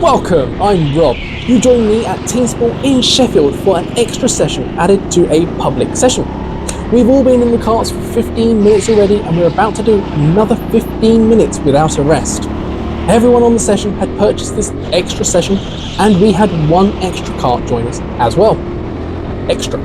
Welcome, I'm Rob. You join me at TeamSport in Sheffield for an extra session added to a public session. We've all been in the karts for 15 minutes already and we're about to do another 15 minutes without a rest. Everyone on the session had purchased this extra session and we had one extra kart join us as well. Extra.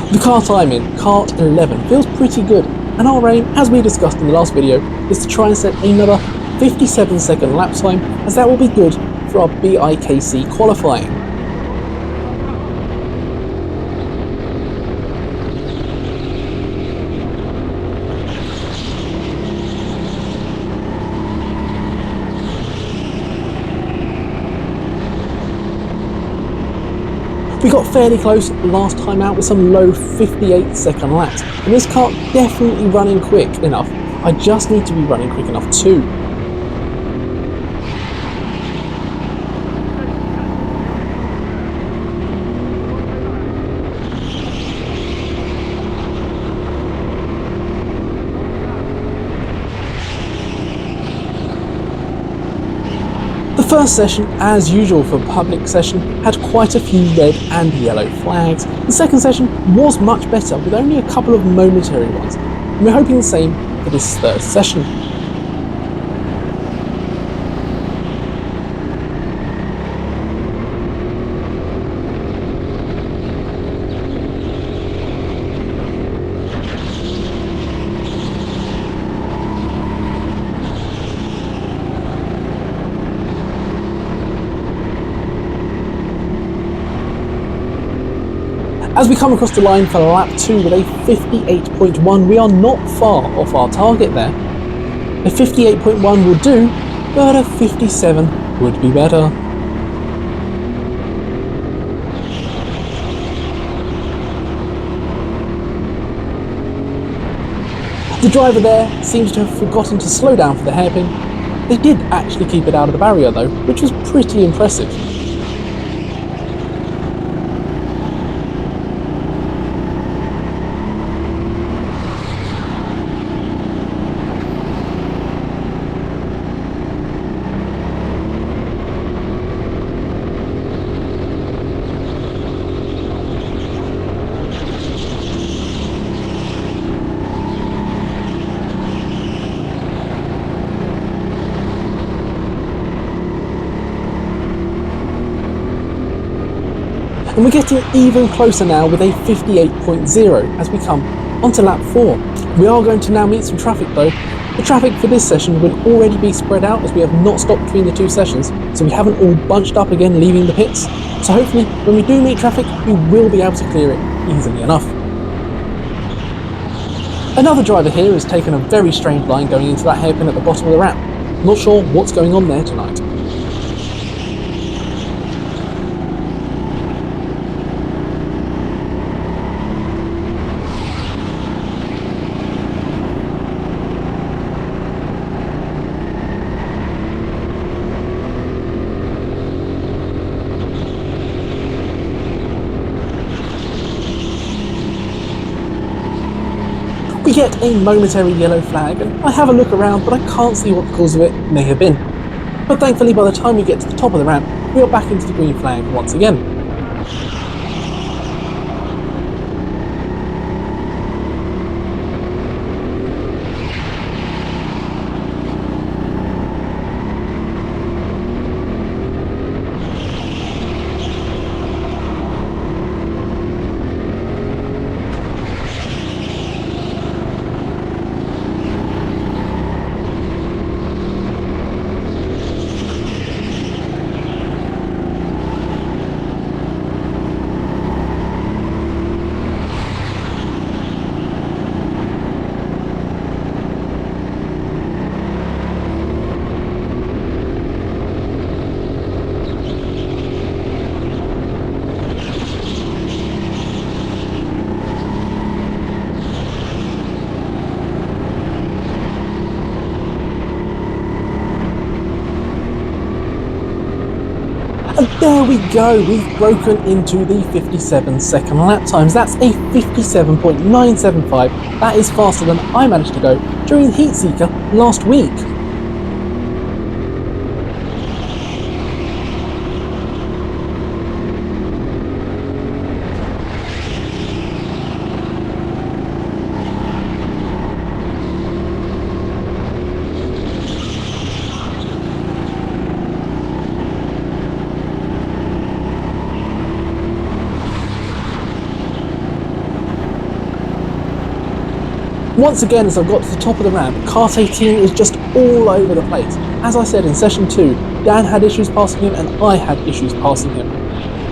The kart I'm in, kart 11, feels pretty good, and our aim, as we discussed in the last video, is to try and set another 57-second lap time, as that will be good for our BIKC qualifying. We got fairly close last time out with some low 58-second laps, and this kart definitely running quick enough. I just need to be running quick enough too. The first session, as usual for public session, had quite a few red and yellow flags. The second session was much better, with only a couple of momentary ones, and we're hoping the same for this third session. As we come across the line for lap 2 with a 58.1, we are not far off our target there. A 58.1 will do, but a 57 would be better. The driver there seems to have forgotten to slow down for the hairpin. They did actually keep it out of the barrier though, which was pretty impressive. And we're getting even closer now with a 58.0 as we come onto lap 4. We are going to now meet some traffic though. The traffic for this session will already be spread out as we have not stopped between the two sessions, so we haven't all bunched up again leaving the pits. So hopefully when we do meet traffic, we will be able to clear it easily enough. Another driver here has taken a very strange line going into that hairpin at the bottom of the ramp. Not sure what's going on there tonight. We get a momentary yellow flag, and I have a look around, but I can't see what the cause of it may have been. But thankfully, by the time we get to the top of the ramp, we are back into the green flag once again. And there we go, we've broken into the 57-second lap times. That's a 57.975. That is faster than I managed to go during Heat Seeker last week. Once again, as I've got to the top of the ramp, Kart 18 is just all over the place. As I said in session 2, Dan had issues passing him and I had issues passing him.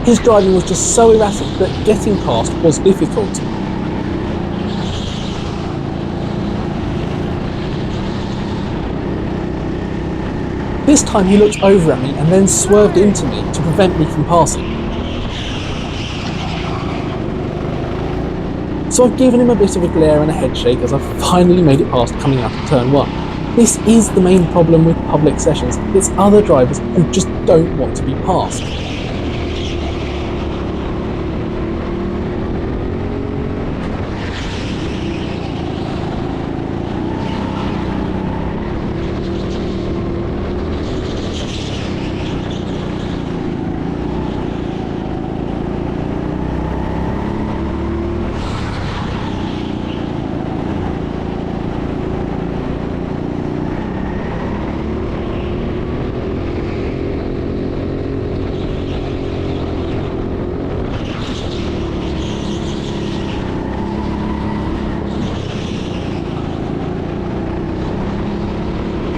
His driving was just so erratic that getting past was difficult. This time he looked over at me and then swerved into me to prevent me from passing. So I've given him a bit of a glare and a head shake as I've finally made it past coming out of turn 1. This is the main problem with public sessions, it's other drivers who just don't want to be passed.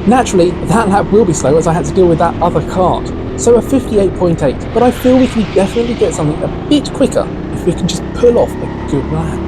Naturally, that lap will be slow as I had to deal with that other kart, so a 58.8, but I feel we can definitely get something a bit quicker if we can just pull off a good lap.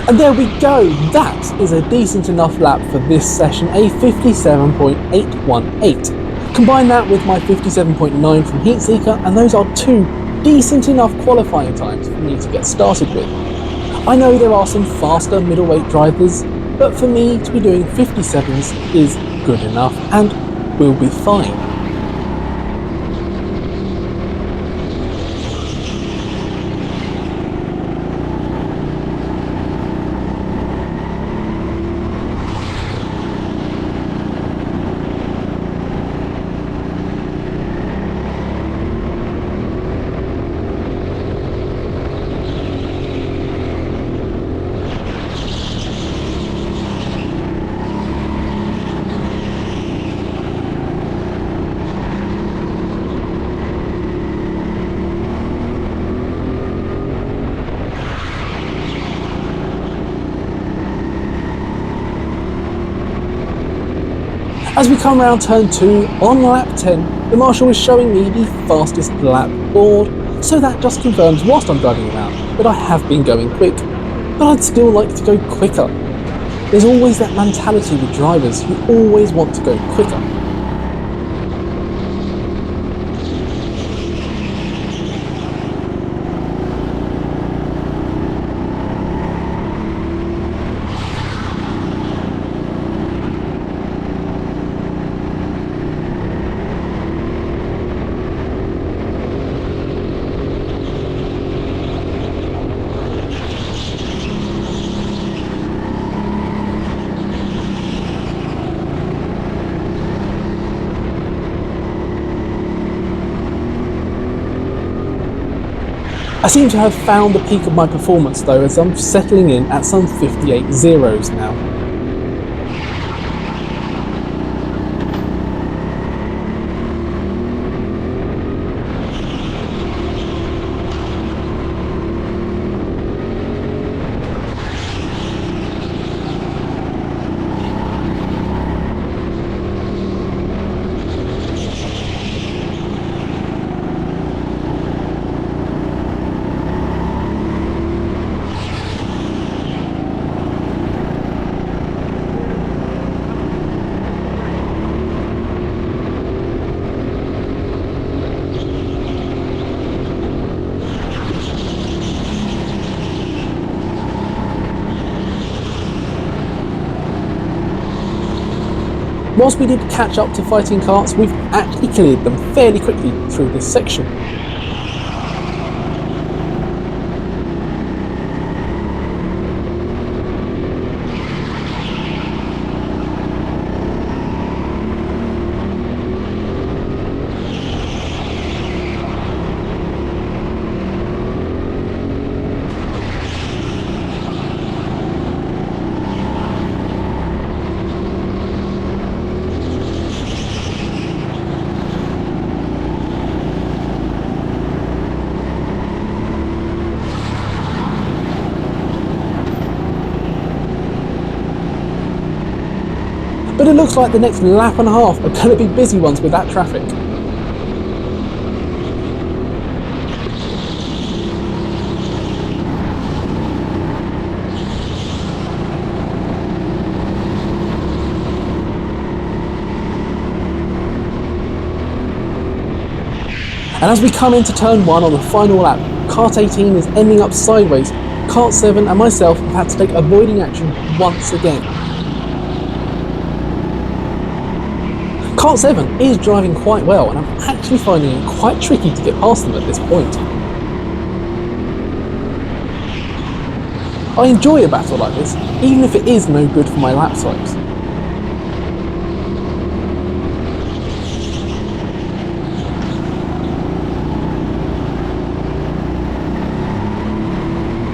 And there we go, that is a decent enough lap for this session, a 57.818. Combine that with my 57.9 from Heat Seeker, and those are two decent enough qualifying times for me to get started with. I know there are some faster middleweight drivers, but for me to be doing 57s is good enough and will be fine. As we come around turn 2, on lap 10, the marshal is showing me the fastest lap board, so that just confirms whilst I'm driving around that I have been going quick, but I'd still like to go quicker. There's always that mentality with drivers who always want to go quicker. I seem to have found the peak of my performance though, as I'm settling in at some 58 zeros now. Whilst we did catch up to fighting karts, we've actually cleared them fairly quickly through this section. But it looks like the next lap and a half are going to be busy ones with that traffic. And as we come into turn 1 on the final lap, kart 18 is ending up sideways. Kart 7 and myself have had to take avoiding action once again. Kart 7 is driving quite well, and I'm actually finding it quite tricky to get past them at this point. I enjoy a battle like this, even if it is no good for my lap times.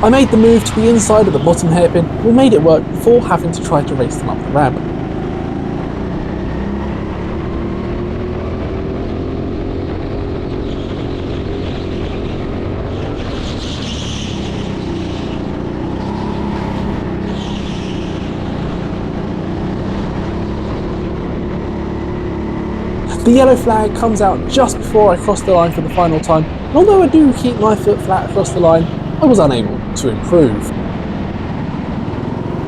I made the move to the inside of the bottom hairpin, and we made it work before having to try to race them up the ramp. The yellow flag comes out just before I cross the line for the final time, and although I do keep my foot flat across the line, I was unable to improve.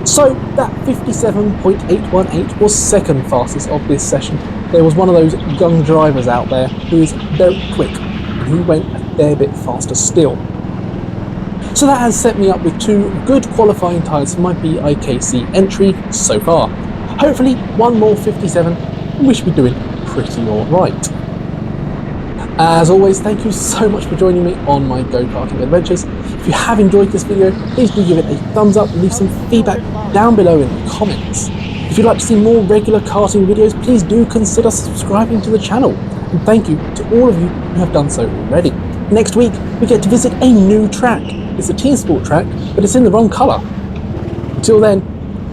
So that 57.818 was second fastest of this session. There was one of those young drivers out there who is very quick, and who went a fair bit faster still. So that has set me up with 2 good qualifying tyres for my BIKC entry so far. Hopefully one more 57, and we should be doing pretty alright. As always, thank you so much for joining me on my go-karting adventures. If you have enjoyed this video, please do give it a thumbs up and leave some feedback down below in the comments. If you'd like to see more regular karting videos, please do consider subscribing to the channel. And thank you to all of you who have done so already. Next week, we get to visit a new track. It's a TeamSport track, but it's in the wrong colour. Until then,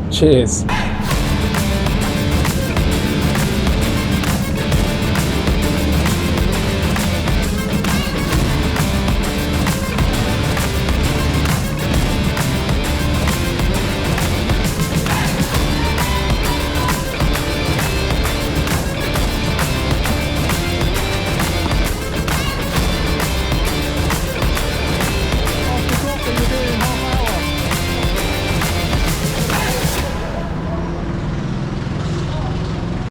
cheers.